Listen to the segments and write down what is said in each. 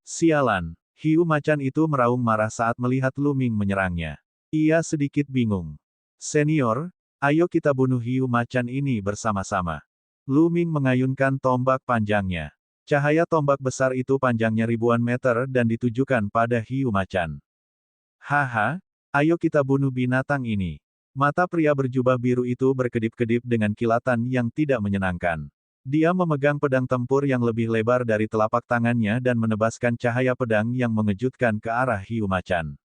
Sialan, hiu macan itu meraung marah saat melihat Lu Ming menyerangnya. Ia sedikit bingung. Senior, ayo kita bunuh hiu macan ini bersama-sama. Lu Ming mengayunkan tombak panjangnya. Cahaya tombak besar itu panjangnya ribuan meter dan ditujukan pada hiu macan. Haha, ayo kita bunuh binatang ini. Mata pria berjubah biru itu berkedip-kedip dengan kilatan yang tidak menyenangkan. Dia memegang pedang tempur yang lebih lebar dari telapak tangannya dan menebaskan cahaya pedang yang mengejutkan ke arah hiu macan.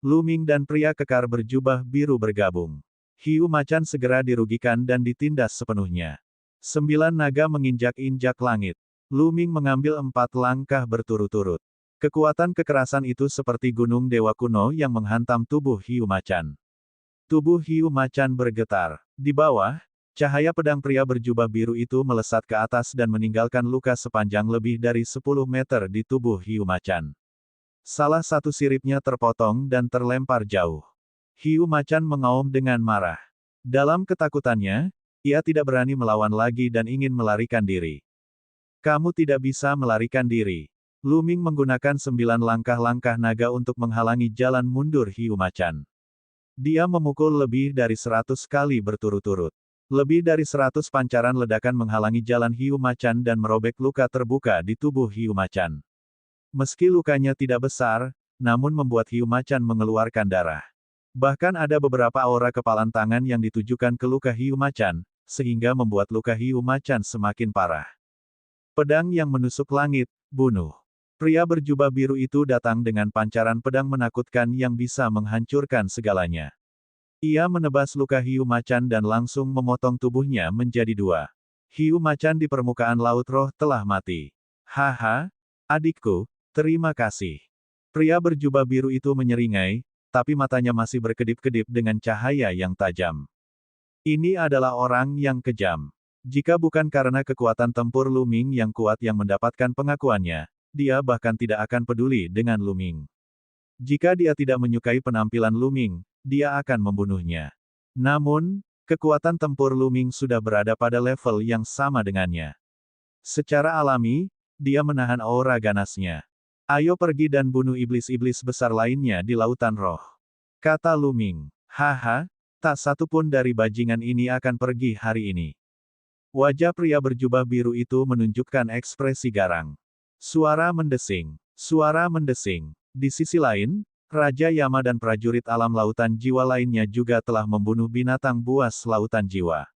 Lu Ming dan pria kekar berjubah biru bergabung. Hiu macan segera dirugikan dan ditindas sepenuhnya. 9 naga menginjak-injak langit. Lu Ming mengambil 4 langkah berturut-turut. Kekuatan kekerasan itu seperti gunung dewa kuno yang menghantam tubuh hiu macan. Tubuh hiu macan bergetar. Di bawah, cahaya pedang pria berjubah biru itu melesat ke atas dan meninggalkan luka sepanjang lebih dari 10 meter di tubuh hiu macan. Salah satu siripnya terpotong dan terlempar jauh. Hiu macan mengaum dengan marah. Dalam ketakutannya, ia tidak berani melawan lagi dan ingin melarikan diri. Kamu tidak bisa melarikan diri. Lu Ming menggunakan 9 langkah-langkah naga untuk menghalangi jalan mundur hiu macan. Dia memukul lebih dari 100 kali berturut-turut. Lebih dari 100 pancaran ledakan menghalangi jalan hiu macan dan merobek luka terbuka di tubuh hiu macan. Meski lukanya tidak besar, namun membuat hiu macan mengeluarkan darah. Bahkan ada beberapa aura kepalan tangan yang ditujukan ke luka hiu macan, sehingga membuat luka hiu macan semakin parah. Pedang yang menusuk langit, bunuh. Pria berjubah biru itu datang dengan pancaran pedang menakutkan yang bisa menghancurkan segalanya. Ia menebas luka hiu macan dan langsung memotong tubuhnya menjadi 2. Hiu macan di permukaan laut roh telah mati. Haha, adikku, terima kasih. Pria berjubah biru itu menyeringai, tapi matanya masih berkedip-kedip dengan cahaya yang tajam. Ini adalah orang yang kejam. Jika bukan karena kekuatan tempur Lu Ming yang kuat yang mendapatkan pengakuannya, dia bahkan tidak akan peduli dengan Lu Ming. Jika dia tidak menyukai penampilan Lu Ming, dia akan membunuhnya. Namun, kekuatan tempur Lu Ming sudah berada pada level yang sama dengannya. Secara alami, dia menahan aura ganasnya. Ayo pergi dan bunuh iblis-iblis besar lainnya di lautan roh. Kata Lu Ming. Haha, tak satu pun dari bajingan ini akan pergi hari ini. Wajah pria berjubah biru itu menunjukkan ekspresi garang. Suara mendesing. Suara mendesing. Di sisi lain, Raja Yama dan prajurit alam lautan jiwa lainnya juga telah membunuh binatang buas lautan jiwa.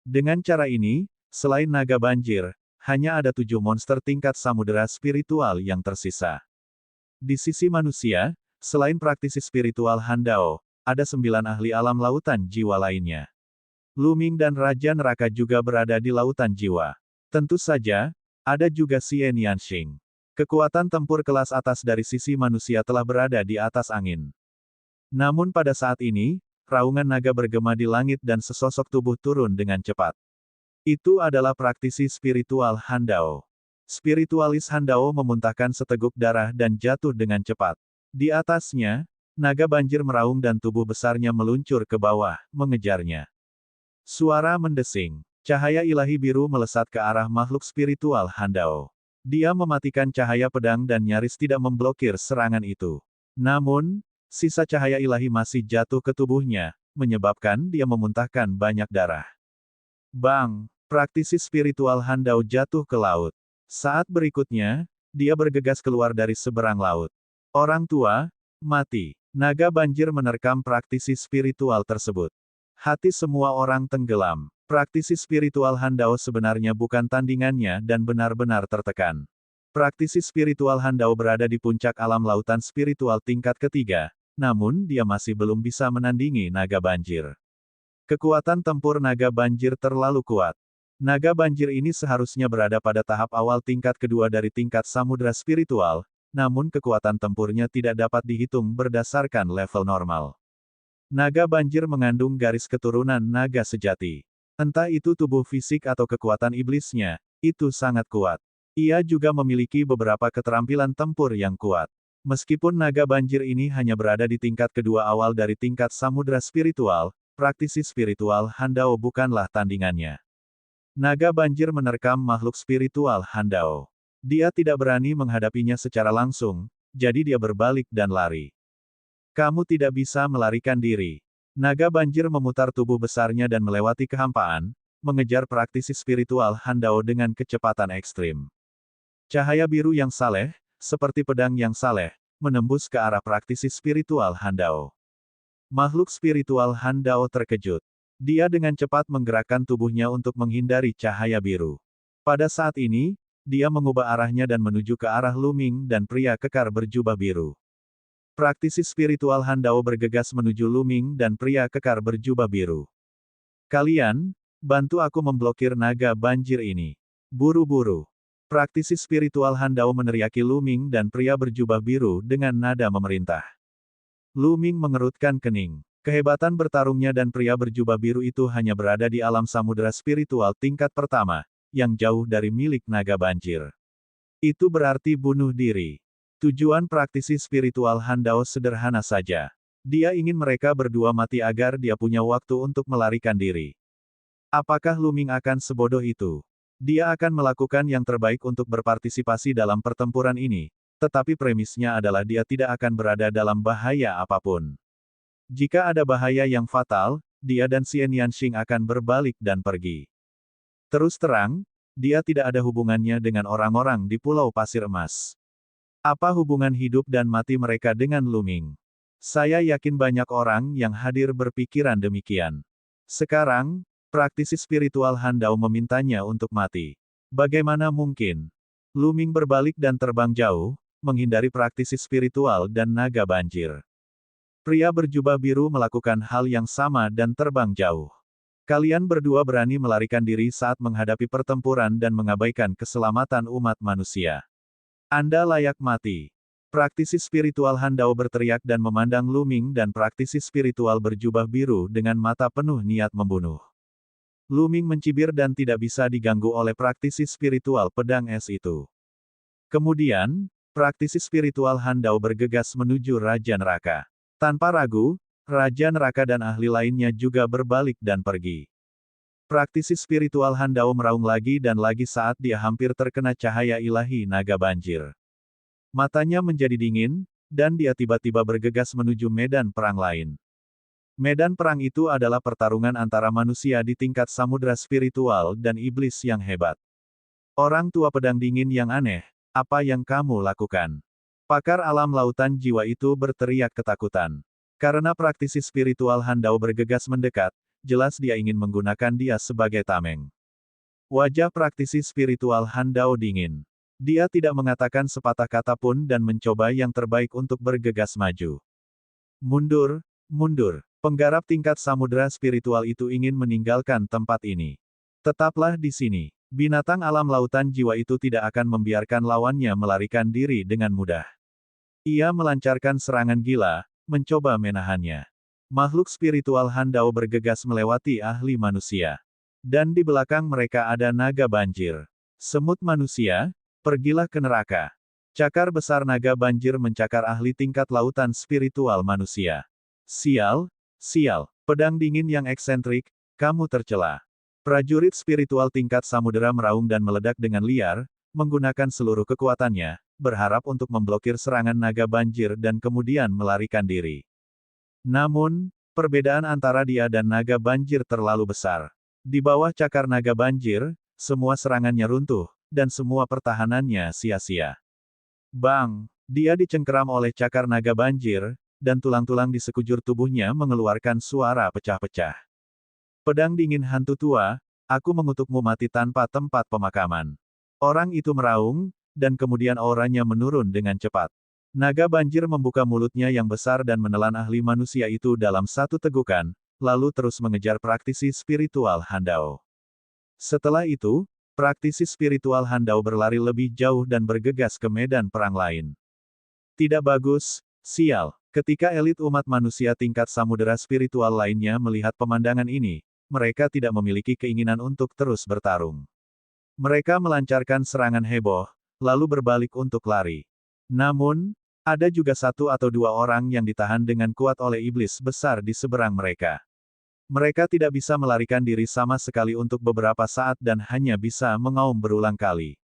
Dengan cara ini, selain naga banjir, hanya ada 7 monster tingkat samudera spiritual yang tersisa. Di sisi manusia, selain praktisi spiritual Handao, ada 9 ahli alam lautan jiwa lainnya. Lu Ming dan Raja Neraka juga berada di lautan jiwa. Tentu saja, ada juga Xian Yanxing. Kekuatan tempur kelas atas dari sisi manusia telah berada di atas angin. Namun pada saat ini, raungan naga bergema di langit dan sesosok tubuh turun dengan cepat. Itu adalah praktisi spiritual Handao. Spiritualis Handao memuntahkan seteguk darah dan jatuh dengan cepat. Di atasnya, naga banjir meraung dan tubuh besarnya meluncur ke bawah, mengejarnya. Suara mendesing. Cahaya ilahi biru melesat ke arah makhluk spiritual Handao. Dia mematikan cahaya pedang dan nyaris tidak memblokir serangan itu. Namun, sisa cahaya ilahi masih jatuh ke tubuhnya, menyebabkan dia memuntahkan banyak darah. Bang! Praktisi spiritual Handao jatuh ke laut. Saat berikutnya, dia bergegas keluar dari seberang laut. Orang tua, mati. Naga banjir menerkam praktisi spiritual tersebut. Hati semua orang tenggelam. Praktisi spiritual Handao sebenarnya bukan tandingannya dan benar-benar tertekan. Praktisi spiritual Handao berada di puncak alam lautan spiritual tingkat ketiga, namun dia masih belum bisa menandingi naga banjir. Kekuatan tempur naga banjir terlalu kuat. Naga banjir ini seharusnya berada pada tahap awal tingkat kedua dari tingkat samudera spiritual, namun kekuatan tempurnya tidak dapat dihitung berdasarkan level normal. Naga banjir mengandung garis keturunan naga sejati. Entah itu tubuh fisik atau kekuatan iblisnya, itu sangat kuat. Ia juga memiliki beberapa keterampilan tempur yang kuat. Meskipun naga banjir ini hanya berada di tingkat kedua awal dari tingkat samudera spiritual, praktisi spiritual Handao bukanlah tandingannya. Naga banjir menerkam makhluk spiritual Handao. Dia tidak berani menghadapinya secara langsung, jadi dia berbalik dan lari. Kamu tidak bisa melarikan diri. Naga banjir memutar tubuh besarnya dan melewati kehampaan, mengejar praktisi spiritual Handao dengan kecepatan ekstrim. Cahaya biru yang saleh, seperti pedang yang saleh, menembus ke arah praktisi spiritual Handao. Makhluk spiritual Handao terkejut. Dia dengan cepat menggerakkan tubuhnya untuk menghindari cahaya biru. Pada saat ini, dia mengubah arahnya dan menuju ke arah Lu Ming dan pria kekar berjubah biru. Praktisi spiritual Handao bergegas menuju Lu Ming dan pria kekar berjubah biru. Kalian, bantu aku memblokir naga banjir ini. Buru-buru. Praktisi spiritual Handao meneriaki Lu Ming dan pria berjubah biru dengan nada memerintah. Lu Ming mengerutkan kening. Kehebatan bertarungnya dan pria berjubah biru itu hanya berada di alam samudera spiritual tingkat pertama, yang jauh dari milik naga banjir. Itu berarti bunuh diri. Tujuan praktisi spiritual Handao sederhana saja. Dia ingin mereka berdua mati agar dia punya waktu untuk melarikan diri. Apakah Lu Ming akan sebodoh itu? Dia akan melakukan yang terbaik untuk berpartisipasi dalam pertempuran ini, tetapi premisnya adalah dia tidak akan berada dalam bahaya apapun. Jika ada bahaya yang fatal, dia dan Xian Yanxing akan berbalik dan pergi. Terus terang, dia tidak ada hubungannya dengan orang-orang di Pulau Pasir Emas. Apa hubungan hidup dan mati mereka dengan Lu Ming? Saya yakin banyak orang yang hadir berpikiran demikian. Sekarang, praktisi spiritual Handao memintanya untuk mati. Bagaimana mungkin? Lu Ming berbalik dan terbang jauh, menghindari praktisi spiritual dan naga banjir. Pria berjubah biru melakukan hal yang sama dan terbang jauh. Kalian berdua berani melarikan diri saat menghadapi pertempuran dan mengabaikan keselamatan umat manusia. Anda layak mati. Praktisi spiritual Handao berteriak dan memandang Lu Ming dan praktisi spiritual berjubah biru dengan mata penuh niat membunuh. Lu Ming mencibir dan tidak bisa diganggu oleh praktisi spiritual pedang es itu. Kemudian, praktisi spiritual Handao bergegas menuju Raja Neraka. Tanpa ragu, Raja Neraka dan ahli lainnya juga berbalik dan pergi. Praktisi spiritual Handao meraung lagi dan lagi saat dia hampir terkena cahaya ilahi naga banjir. Matanya menjadi dingin, dan dia tiba-tiba bergegas menuju medan perang lain. Medan perang itu adalah pertarungan antara manusia di tingkat samudera spiritual dan iblis yang hebat. Orang tua pedang dingin yang aneh, apa yang kamu lakukan? Pakar alam lautan jiwa itu berteriak ketakutan. Karena praktisi spiritual Handao bergegas mendekat, jelas dia ingin menggunakan dia sebagai tameng. Wajah praktisi spiritual Handao dingin. Dia tidak mengatakan sepatah kata pun dan mencoba yang terbaik untuk bergegas maju. Mundur, mundur. Penggarap tingkat samudera spiritual itu ingin meninggalkan tempat ini. Tetaplah di sini. Binatang alam lautan jiwa itu tidak akan membiarkan lawannya melarikan diri dengan mudah. Ia melancarkan serangan gila, mencoba menahannya. Makhluk spiritual Handao bergegas melewati ahli manusia. Dan di belakang mereka ada naga banjir. Semut manusia, pergilah ke neraka. Cakar besar naga banjir mencakar ahli tingkat lautan spiritual manusia. Sial, sial, pedang dingin yang eksentrik, kamu tercela. Prajurit spiritual tingkat samudera meraung dan meledak dengan liar, menggunakan seluruh kekuatannya, berharap untuk memblokir serangan naga banjir dan kemudian melarikan diri. Namun, perbedaan antara dia dan naga banjir terlalu besar. Di bawah cakar naga banjir, semua serangannya runtuh, dan semua pertahanannya sia-sia. Bang! Dia dicengkeram oleh cakar naga banjir, dan tulang-tulang di sekujur tubuhnya mengeluarkan suara pecah-pecah. Pedang dingin hantu tua, aku mengutukmu mati tanpa tempat pemakaman. Orang itu meraung, dan kemudian auranya menurun dengan cepat. Naga banjir membuka mulutnya yang besar dan menelan ahli manusia itu dalam satu tegukan, lalu terus mengejar praktisi spiritual Handao. Setelah itu, praktisi spiritual Handao berlari lebih jauh dan bergegas ke medan perang lain. Tidak bagus, sial. Ketika elit umat manusia tingkat samudera spiritual lainnya melihat pemandangan ini, mereka tidak memiliki keinginan untuk terus bertarung. Mereka melancarkan serangan heboh, lalu berbalik untuk lari. Namun, ada juga satu atau dua orang yang ditahan dengan kuat oleh iblis besar di seberang mereka. Mereka tidak bisa melarikan diri sama sekali untuk beberapa saat dan hanya bisa mengaum berulang kali.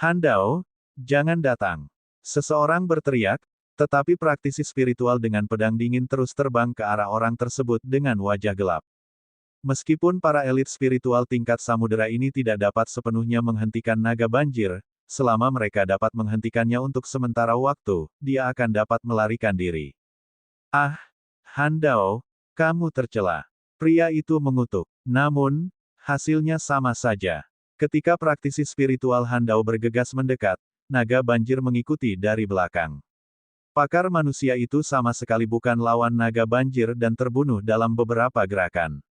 Han Dao, jangan datang. Seseorang berteriak, tetapi praktisi spiritual dengan pedang dingin terus terbang ke arah orang tersebut dengan wajah gelap. Meskipun para elit spiritual tingkat samudera ini tidak dapat sepenuhnya menghentikan naga banjir, selama mereka dapat menghentikannya untuk sementara waktu, dia akan dapat melarikan diri. Ah, Han Dao, kamu tercela. Pria itu mengutuk. Namun, hasilnya sama saja. Ketika praktisi spiritual Han Dao bergegas mendekat, naga banjir mengikuti dari belakang. Pakar manusia itu sama sekali bukan lawan naga banjir dan terbunuh dalam beberapa gerakan.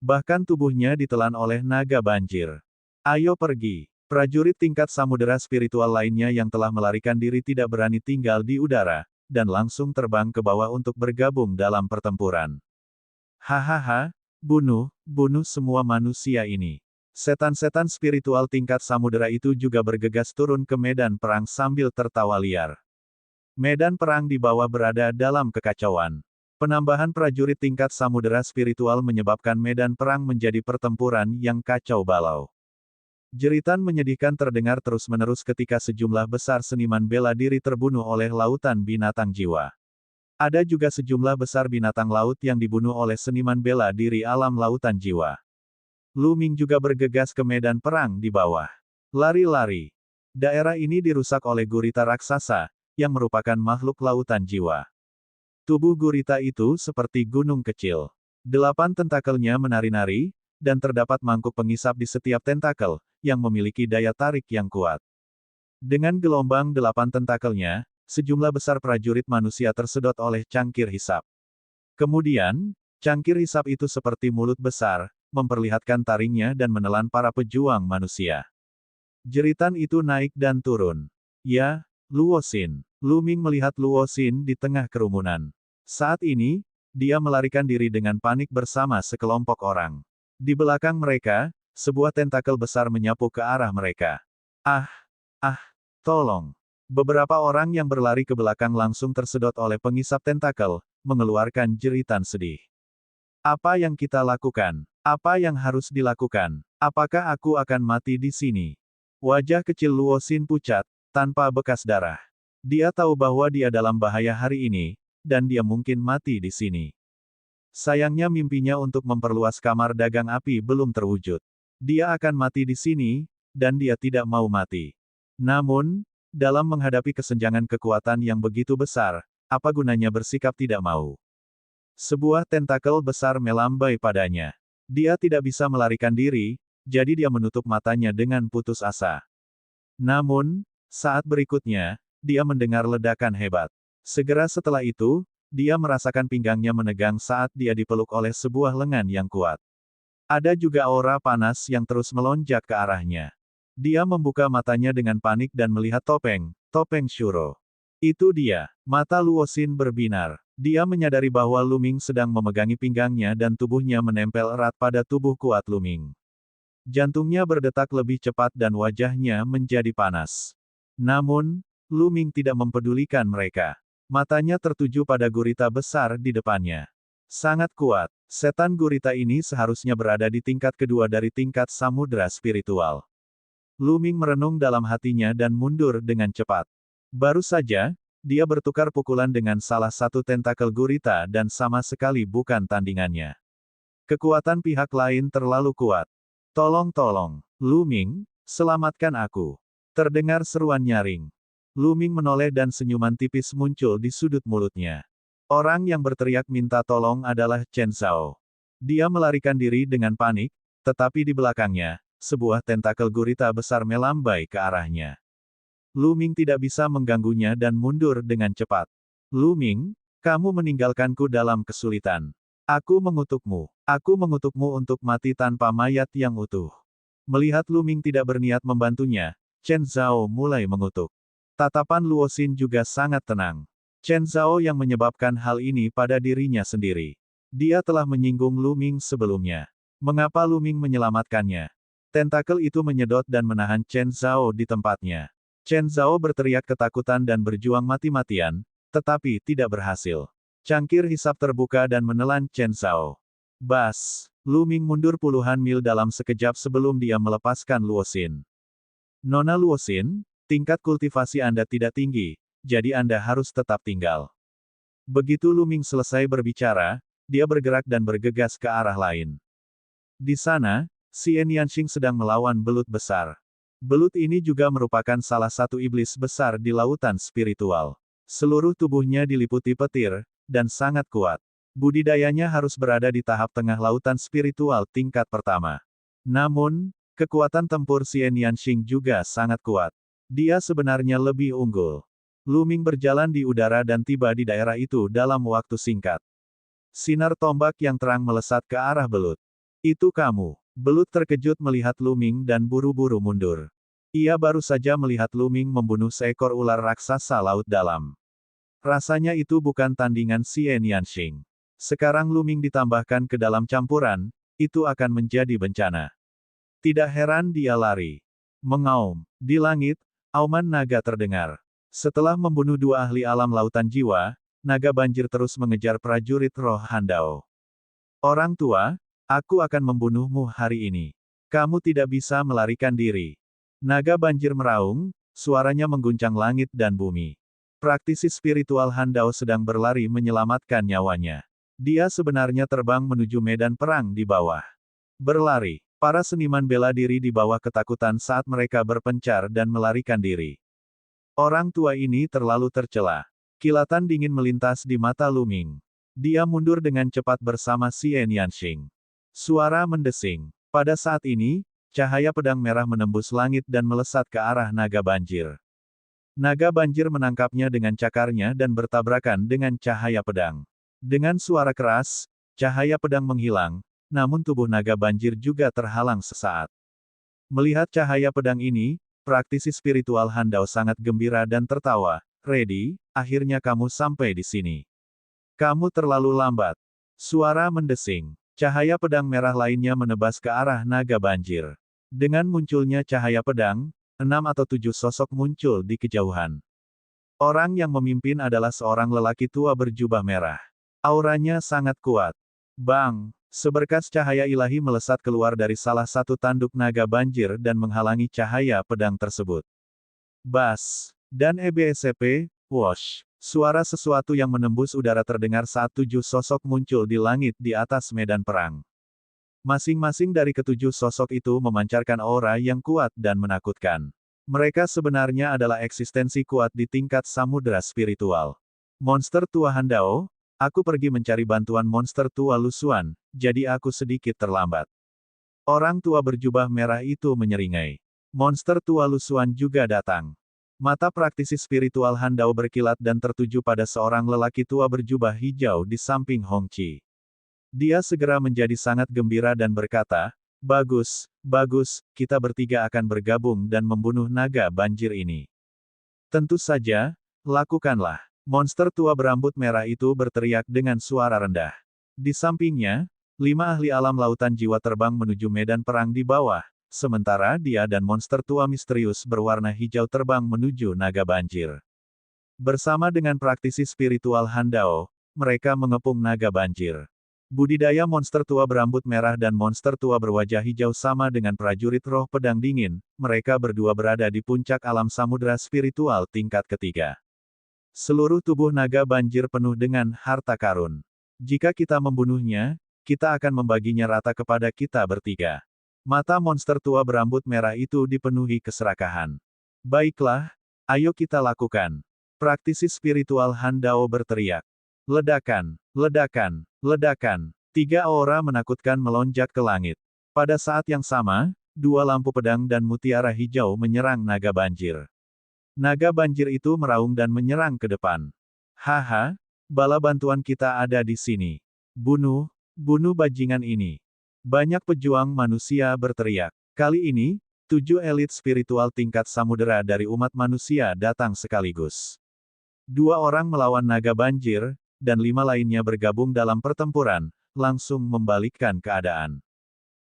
Bahkan tubuhnya ditelan oleh naga banjir. Ayo pergi. Prajurit tingkat samudera spiritual lainnya yang telah melarikan diri tidak berani tinggal di udara, dan langsung terbang ke bawah untuk bergabung dalam pertempuran. Hahaha, bunuh semua manusia ini. Setan-setan spiritual tingkat samudera itu juga bergegas turun ke medan perang sambil tertawa liar. Medan perang di bawah berada dalam kekacauan. Penambahan prajurit tingkat samudera spiritual menyebabkan medan perang menjadi pertempuran yang kacau balau. Jeritan menyedihkan terdengar terus-menerus ketika sejumlah besar seniman bela diri terbunuh oleh lautan binatang jiwa. Ada juga sejumlah besar binatang laut yang dibunuh oleh seniman bela diri alam lautan jiwa. Lu Ming juga bergegas ke medan perang di bawah. Lari-lari. Daerah ini dirusak oleh gurita raksasa, yang merupakan makhluk lautan jiwa. Tubuh gurita itu seperti gunung kecil. 8 tentakelnya menari-nari, dan terdapat mangkuk pengisap di setiap tentakel, yang memiliki daya tarik yang kuat. Dengan gelombang 8 tentakelnya, sejumlah besar prajurit manusia tersedot oleh cangkir hisap. Kemudian, cangkir hisap itu seperti mulut besar, memperlihatkan taringnya dan menelan para pejuang manusia. Jeritan itu naik dan turun. Ya, Luo Xin. Lu Ming melihat Luo Xin di tengah kerumunan. Saat ini, dia melarikan diri dengan panik bersama sekelompok orang. Di belakang mereka, sebuah tentakel besar menyapu ke arah mereka. Tolong. Beberapa orang yang berlari ke belakang langsung tersedot oleh pengisap tentakel, mengeluarkan jeritan sedih. Apa yang kita lakukan? Apa yang harus dilakukan? Apakah aku akan mati di sini? Wajah kecil Luo Xin pucat, tanpa bekas darah. Dia tahu bahwa dia dalam bahaya hari ini, dan dia mungkin mati di sini. Sayangnya mimpinya untuk memperluas kamar dagang api belum terwujud. Dia akan mati di sini, dan dia tidak mau mati. Namun, dalam menghadapi kesenjangan kekuatan yang begitu besar, apa gunanya bersikap tidak mau? Sebuah tentakel besar melambai padanya. Dia tidak bisa melarikan diri, jadi dia menutup matanya dengan putus asa. Namun, saat berikutnya, dia mendengar ledakan hebat. Segera setelah itu, dia merasakan pinggangnya menegang saat dia dipeluk oleh sebuah lengan yang kuat. Ada juga aura panas yang terus melonjak ke arahnya. Dia membuka matanya dengan panik dan melihat topeng Shuro. Itu dia. Mata Luo Xin berbinar. Dia menyadari bahwa Lu Ming sedang memegangi pinggangnya dan tubuhnya menempel erat pada tubuh kuat Lu Ming. Jantungnya berdetak lebih cepat dan wajahnya menjadi panas. Namun, Lu Ming tidak mempedulikan mereka. Matanya tertuju pada gurita besar di depannya. Sangat kuat. Setan gurita ini seharusnya berada di tingkat kedua dari tingkat samudera spiritual. Lu Ming merenung dalam hatinya dan mundur dengan cepat. Baru saja, dia bertukar pukulan dengan salah satu tentakel gurita dan sama sekali bukan tandingannya. Kekuatan pihak lain terlalu kuat. Tolong, Lu Ming, selamatkan aku. Terdengar seruan nyaring. Lu Ming menoleh dan senyuman tipis muncul di sudut mulutnya. Orang yang berteriak minta tolong adalah Chen Zhao. Dia melarikan diri dengan panik, tetapi di belakangnya, sebuah tentakel gurita besar melambai ke arahnya. Lu Ming tidak bisa mengganggunya dan mundur dengan cepat. Lu Ming, kamu meninggalkanku dalam kesulitan. Aku mengutukmu untuk mati tanpa mayat yang utuh. Melihat Lu Ming tidak berniat membantunya, Chen Zhao mulai mengutuk. Tatapan Luo Xin juga sangat tenang. Chen Zhao yang menyebabkan hal ini pada dirinya sendiri. Dia telah menyinggung Lu Ming sebelumnya. Mengapa Lu Ming menyelamatkannya? Tentakel itu menyedot dan menahan Chen Zhao di tempatnya. Chen Zhao berteriak ketakutan dan berjuang mati-matian, tetapi tidak berhasil. Cangkir hisap terbuka dan menelan Chen Zhao. Bas! Lu Ming mundur puluhan mil dalam sekejap sebelum dia melepaskan Luo Xin. Nona Luosin, tingkat kultivasi Anda tidak tinggi, jadi Anda harus tetap tinggal. Begitu Lu Ming selesai berbicara, dia bergerak dan bergegas ke arah lain. Di sana, Xian Yanxing sedang melawan belut besar. Belut ini juga merupakan salah satu iblis besar di lautan spiritual. Seluruh tubuhnya diliputi petir, dan sangat kuat. Budidayanya harus berada di tahap tengah lautan spiritual tingkat pertama. Namun, kekuatan tempur Xian Yanxing juga sangat kuat. Dia sebenarnya lebih unggul. Lu Ming berjalan di udara dan tiba di daerah itu dalam waktu singkat. Sinar tombak yang terang melesat ke arah belut. Itu kamu. Belut terkejut melihat Lu Ming dan buru-buru mundur. Ia baru saja melihat Lu Ming membunuh seekor ular raksasa laut dalam. Rasanya itu bukan tandingan Xian Yanxing. Sekarang Lu Ming ditambahkan ke dalam campuran, itu akan menjadi bencana. Tidak heran dia lari. Mengaum. Di langit, auman naga terdengar. Setelah membunuh dua ahli alam lautan jiwa, naga banjir terus mengejar prajurit roh Handao. Orang tua, aku akan membunuhmu hari ini. Kamu tidak bisa melarikan diri. Naga banjir meraung, suaranya mengguncang langit dan bumi. Praktisi spiritual Handao sedang berlari menyelamatkan nyawanya. Dia sebenarnya terbang menuju medan perang di bawah. Berlari. Para seniman bela diri di bawah ketakutan saat mereka berpencar dan melarikan diri. Orang tua ini terlalu tercela. Kilatan dingin melintas di mata Lu Ming. Dia mundur dengan cepat bersama Xian Yanxing. Suara mendesing. Pada saat ini, cahaya pedang merah menembus langit dan melesat ke arah naga banjir. Naga banjir menangkapnya dengan cakarnya dan bertabrakan dengan cahaya pedang. Dengan suara keras, cahaya pedang menghilang, namun tubuh naga banjir juga terhalang sesaat. Melihat cahaya pedang ini, praktisi spiritual Handao sangat gembira dan tertawa. "Ready, akhirnya kamu sampai di sini. Kamu terlalu lambat." Suara mendesing. Cahaya pedang merah lainnya menebas ke arah naga banjir. Dengan munculnya cahaya pedang, 6 atau 7 sosok muncul di kejauhan. Orang yang memimpin adalah seorang lelaki tua berjubah merah. Auranya sangat kuat. Bang! Seberkas cahaya ilahi melesat keluar dari salah satu tanduk naga banjir dan menghalangi cahaya pedang tersebut. Bas! Dan EBSP, whoosh! Suara sesuatu yang menembus udara terdengar saat 7 sosok muncul di langit di atas medan perang. Masing-masing dari ketujuh sosok itu memancarkan aura yang kuat dan menakutkan. Mereka sebenarnya adalah eksistensi kuat di tingkat samudera spiritual. Monster tua Handao, aku pergi mencari bantuan monster tua Lusuan, jadi aku sedikit terlambat. Orang tua berjubah merah itu menyeringai. Monster tua Lusuan juga datang. Mata praktisi spiritual Handao berkilat dan tertuju pada seorang lelaki tua berjubah hijau di samping Hongqi. Dia segera menjadi sangat gembira dan berkata, "Bagus, bagus, kita bertiga akan bergabung dan membunuh naga banjir ini." "Tentu saja, lakukanlah." Monster tua berambut merah itu berteriak dengan suara rendah. Di sampingnya, 5 ahli alam lautan jiwa terbang menuju medan perang di bawah. Sementara dia dan monster tua misterius berwarna hijau terbang menuju naga banjir. Bersama dengan praktisi spiritual Handao, mereka mengepung naga banjir. Budidaya monster tua berambut merah dan monster tua berwajah hijau sama dengan prajurit roh pedang dingin, mereka berdua berada di puncak alam samudera spiritual tingkat ketiga. Seluruh tubuh naga banjir penuh dengan harta karun. Jika kita membunuhnya, kita akan membaginya rata kepada kita bertiga. Mata monster tua berambut merah itu dipenuhi keserakahan. "Baiklah, ayo kita lakukan." Praktisi spiritual Handao berteriak. Ledakan, ledakan, ledakan. 3 aura menakutkan melonjak ke langit. Pada saat yang sama, 2 lampu pedang dan mutiara hijau menyerang naga banjir. Naga banjir itu meraung dan menyerang ke depan. "Haha, bala bantuan kita ada di sini. Bunuh, bunuh bajingan ini." Banyak pejuang manusia berteriak. Kali ini, 7 elit spiritual tingkat samudera dari umat manusia datang sekaligus. 2 orang melawan naga banjir, dan 5 lainnya bergabung dalam pertempuran, langsung membalikkan keadaan.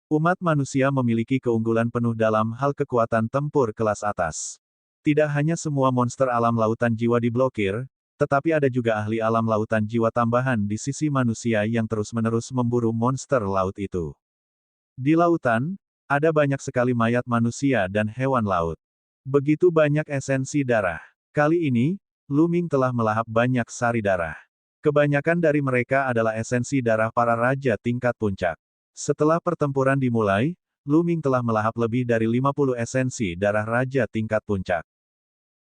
Umat manusia memiliki keunggulan penuh dalam hal kekuatan tempur kelas atas. Tidak hanya semua monster alam lautan jiwa diblokir, tetapi ada juga ahli alam lautan jiwa tambahan di sisi manusia yang terus-menerus memburu monster laut itu. Di lautan, ada banyak sekali mayat manusia dan hewan laut. Begitu banyak esensi darah. Kali ini, Lu Ming telah melahap banyak sari darah. Kebanyakan dari mereka adalah esensi darah para raja tingkat puncak. Setelah pertempuran dimulai, Lu Ming telah melahap lebih dari 50 esensi darah raja tingkat puncak.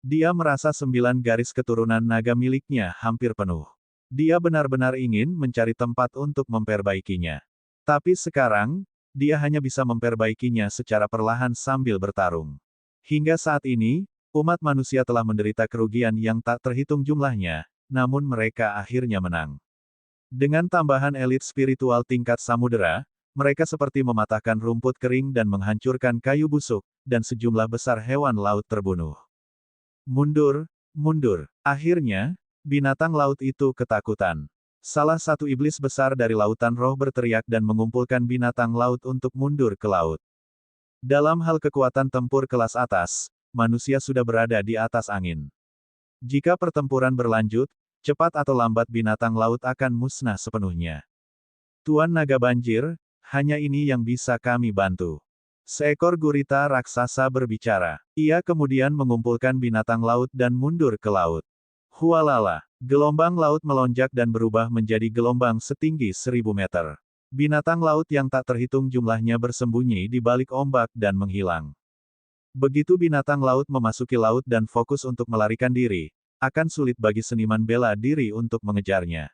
Dia merasa 9 garis keturunan naga miliknya hampir penuh. Dia benar-benar ingin mencari tempat untuk memperbaikinya. Tapi sekarang, dia hanya bisa memperbaikinya secara perlahan sambil bertarung. Hingga saat ini, umat manusia telah menderita kerugian yang tak terhitung jumlahnya, namun mereka akhirnya menang. Dengan tambahan elit spiritual tingkat samudera, mereka seperti mematahkan rumput kering dan menghancurkan kayu busuk, dan sejumlah besar hewan laut terbunuh. Mundur, mundur. Akhirnya, binatang laut itu ketakutan. Salah satu iblis besar dari lautan roh berteriak dan mengumpulkan binatang laut untuk mundur ke laut. Dalam hal kekuatan tempur kelas atas, manusia sudah berada di atas angin. Jika pertempuran berlanjut, cepat atau lambat binatang laut akan musnah sepenuhnya. Tuan Naga Banjir, hanya ini yang bisa kami bantu. Seekor gurita raksasa berbicara. Ia kemudian mengumpulkan binatang laut dan mundur ke laut. Hualala, gelombang laut melonjak dan berubah menjadi gelombang setinggi 1000 meter. Binatang laut yang tak terhitung jumlahnya bersembunyi di balik ombak dan menghilang. Begitu binatang laut memasuki laut dan fokus untuk melarikan diri, akan sulit bagi seniman bela diri untuk mengejarnya.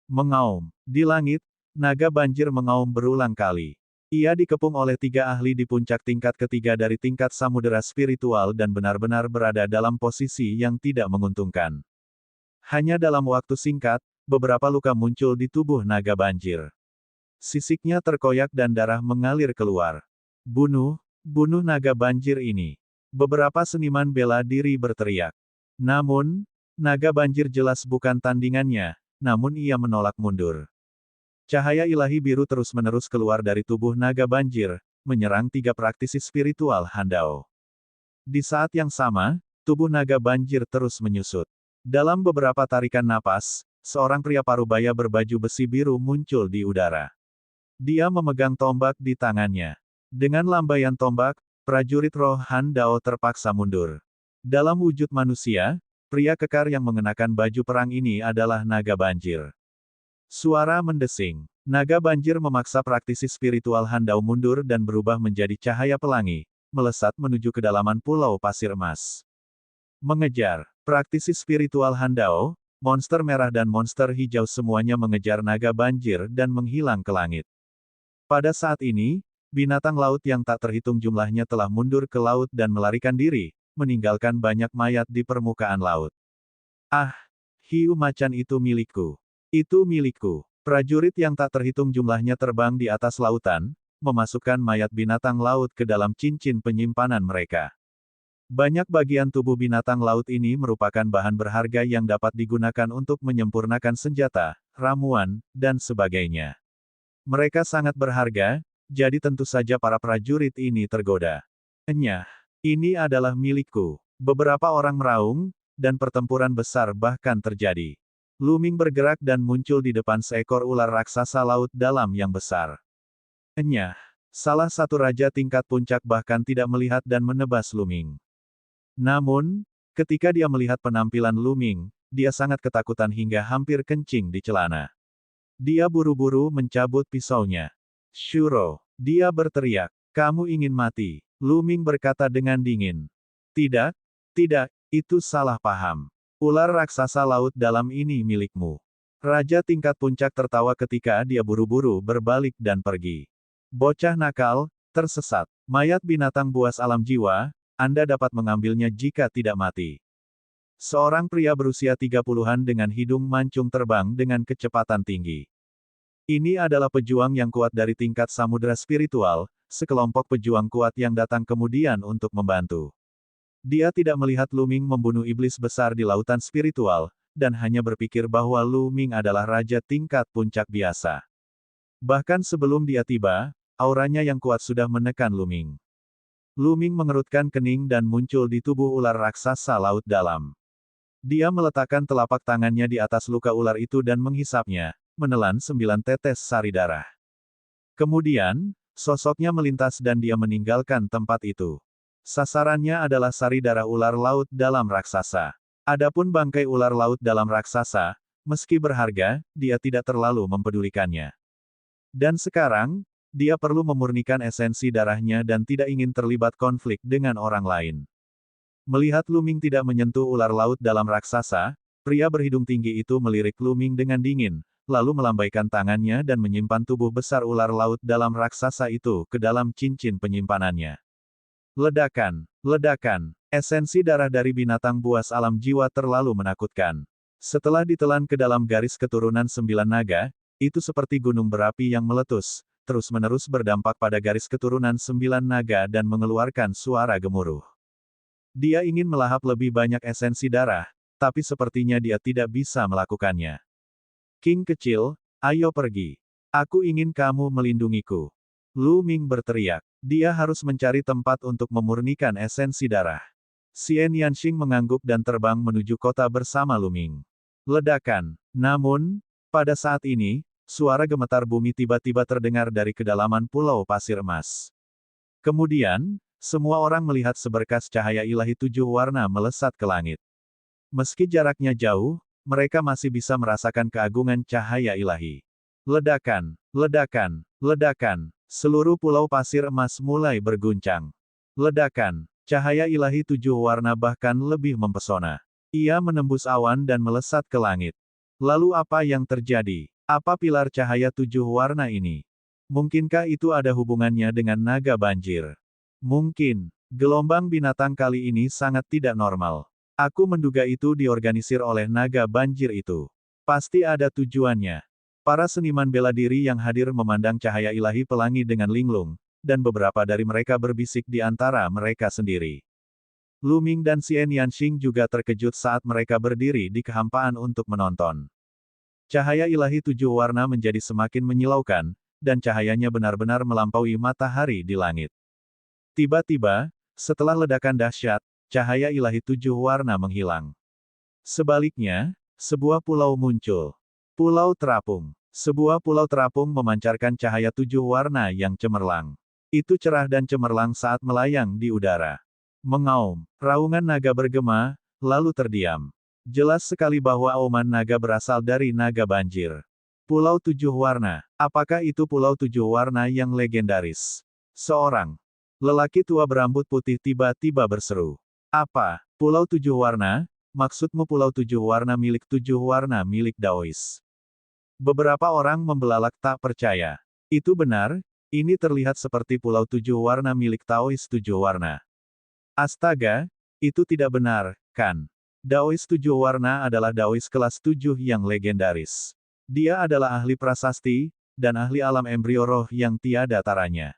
Mengaum. Di langit, naga banjir mengaum berulang kali. Ia dikepung oleh 3 ahli di puncak tingkat ketiga dari tingkat samudera spiritual dan benar-benar berada dalam posisi yang tidak menguntungkan. Hanya dalam waktu singkat, beberapa luka muncul di tubuh naga banjir. Sisiknya terkoyak dan darah mengalir keluar. Bunuh, bunuh naga banjir ini. Beberapa seniman bela diri berteriak. Namun, naga banjir jelas bukan tandingannya, namun ia menolak mundur. Cahaya ilahi biru terus-menerus keluar dari tubuh naga banjir, menyerang 3 praktisi spiritual Handao. Di saat yang sama, tubuh naga banjir terus menyusut. Dalam beberapa tarikan napas, seorang pria parubaya berbaju besi biru muncul di udara. Dia memegang tombak di tangannya. Dengan lambaian tombak, prajurit roh Handao terpaksa mundur. Dalam wujud manusia, pria kekar yang mengenakan baju perang ini adalah naga banjir. Suara mendesing. Naga banjir memaksa praktisi spiritual Handao mundur dan berubah menjadi cahaya pelangi, melesat menuju kedalaman pulau pasir emas. Mengejar. Praktisi spiritual Handao, monster merah dan monster hijau semuanya mengejar naga banjir dan menghilang ke langit. Pada saat ini, binatang laut yang tak terhitung jumlahnya telah mundur ke laut dan melarikan diri, meninggalkan banyak mayat di permukaan laut. Ah, hiu macan itu milikku. Itu milikku. Prajurit yang tak terhitung jumlahnya terbang di atas lautan, memasukkan mayat binatang laut ke dalam cincin penyimpanan mereka. Banyak bagian tubuh binatang laut ini merupakan bahan berharga yang dapat digunakan untuk menyempurnakan senjata, ramuan, dan sebagainya. Mereka sangat berharga, jadi tentu saja para prajurit ini tergoda. Enyah, ini adalah milikku. Beberapa orang meraung, dan pertempuran besar bahkan terjadi. Lu Ming bergerak dan muncul di depan seekor ular raksasa laut dalam yang besar. Enyah, salah satu raja tingkat puncak bahkan tidak melihat dan menebas Lu Ming. Namun, ketika dia melihat penampilan Lu Ming, dia sangat ketakutan hingga hampir kencing di celana. Dia buru-buru mencabut pisaunya. Shuro, dia berteriak, kamu ingin mati. Lu Ming berkata dengan dingin. Tidak, tidak, itu salah paham. Ular raksasa laut dalam ini milikmu. Raja tingkat puncak tertawa ketika dia buru-buru berbalik dan pergi. Bocah nakal, tersesat. Mayat binatang buas alam jiwa, Anda dapat mengambilnya jika tidak mati. Seorang pria berusia 30-an dengan hidung mancung terbang dengan kecepatan tinggi. Ini adalah pejuang yang kuat dari tingkat samudera spiritual, sekelompok pejuang kuat yang datang kemudian untuk membantu. Dia tidak melihat Lu Ming membunuh iblis besar di lautan spiritual, dan hanya berpikir bahwa Lu Ming adalah raja tingkat puncak biasa. Bahkan sebelum dia tiba, auranya yang kuat sudah menekan Lu Ming. Lu Ming mengerutkan kening dan muncul di tubuh ular raksasa laut dalam. Dia meletakkan telapak tangannya di atas luka ular itu dan menghisapnya, menelan 9 tetes sari darah. Kemudian, sosoknya melintas dan dia meninggalkan tempat itu. Sasarannya adalah sari darah ular laut dalam raksasa. Adapun bangkai ular laut dalam raksasa, meski berharga, dia tidak terlalu mempedulikannya. Dan sekarang, dia perlu memurnikan esensi darahnya dan tidak ingin terlibat konflik dengan orang lain. Melihat Lu Ming tidak menyentuh ular laut dalam raksasa, pria berhidung tinggi itu melirik Lu Ming dengan dingin, lalu melambaikan tangannya dan menyimpan tubuh besar ular laut dalam raksasa itu ke dalam cincin penyimpanannya. Ledakan, ledakan, esensi darah dari binatang buas alam jiwa terlalu menakutkan. Setelah ditelan ke dalam garis keturunan 9 naga, itu seperti gunung berapi yang meletus, terus-menerus berdampak pada garis keturunan 9 naga dan mengeluarkan suara gemuruh. Dia ingin melahap lebih banyak esensi darah, tapi sepertinya dia tidak bisa melakukannya. King kecil, ayo pergi. Aku ingin kamu melindungiku. Lu Ming berteriak. Dia harus mencari tempat untuk memurnikan esensi darah. Xian Yanxing mengangguk dan terbang menuju kota bersama Lu Ming. Ledakan. Namun, pada saat ini, suara gemetar bumi tiba-tiba terdengar dari kedalaman pulau pasir emas. Kemudian, semua orang melihat seberkas cahaya ilahi 7 warna melesat ke langit. Meski jaraknya jauh, mereka masih bisa merasakan keagungan cahaya ilahi. Ledakan, ledakan, ledakan. Seluruh pulau pasir emas mulai berguncang. Ledakan, cahaya ilahi 7 warna bahkan lebih mempesona. Ia menembus awan dan melesat ke langit. Lalu apa yang terjadi? Apa pilar cahaya 7 warna ini? Mungkinkah itu ada hubungannya dengan naga banjir? Mungkin. Gelombang binatang kali ini sangat tidak normal. Aku menduga itu diorganisir oleh naga banjir itu. Pasti ada tujuannya. Para seniman bela diri yang hadir memandang cahaya ilahi pelangi dengan linglung, dan beberapa dari mereka berbisik di antara mereka sendiri. Lu Ming dan Xian Yanxing juga terkejut saat mereka berdiri di kehampaan untuk menonton. Cahaya ilahi 7 warna menjadi semakin menyilaukan, dan cahayanya benar-benar melampaui matahari di langit. Tiba-tiba, setelah ledakan dahsyat, cahaya ilahi 7 warna menghilang. Sebaliknya, sebuah pulau muncul. Pulau Terapung. Sebuah pulau terapung memancarkan cahaya 7 warna yang cemerlang. Itu cerah dan cemerlang saat melayang di udara. Mengaum, raungan naga bergema, lalu terdiam. Jelas sekali bahwa auman naga berasal dari naga banjir. Pulau 7 warna. Apakah itu pulau 7 warna yang legendaris? Seorang lelaki tua berambut putih tiba-tiba berseru. Apa? Pulau 7 warna? Maksudmu pulau 7 warna milik 7 warna milik Daois? Beberapa orang membelalak tak percaya. Itu benar, ini terlihat seperti pulau 7 warna milik Daois 7 warna. Astaga, itu tidak benar, kan? Daois 7 warna adalah Daois kelas 7 yang legendaris. Dia adalah ahli prasasti, dan ahli alam embrio roh yang tiada taranya.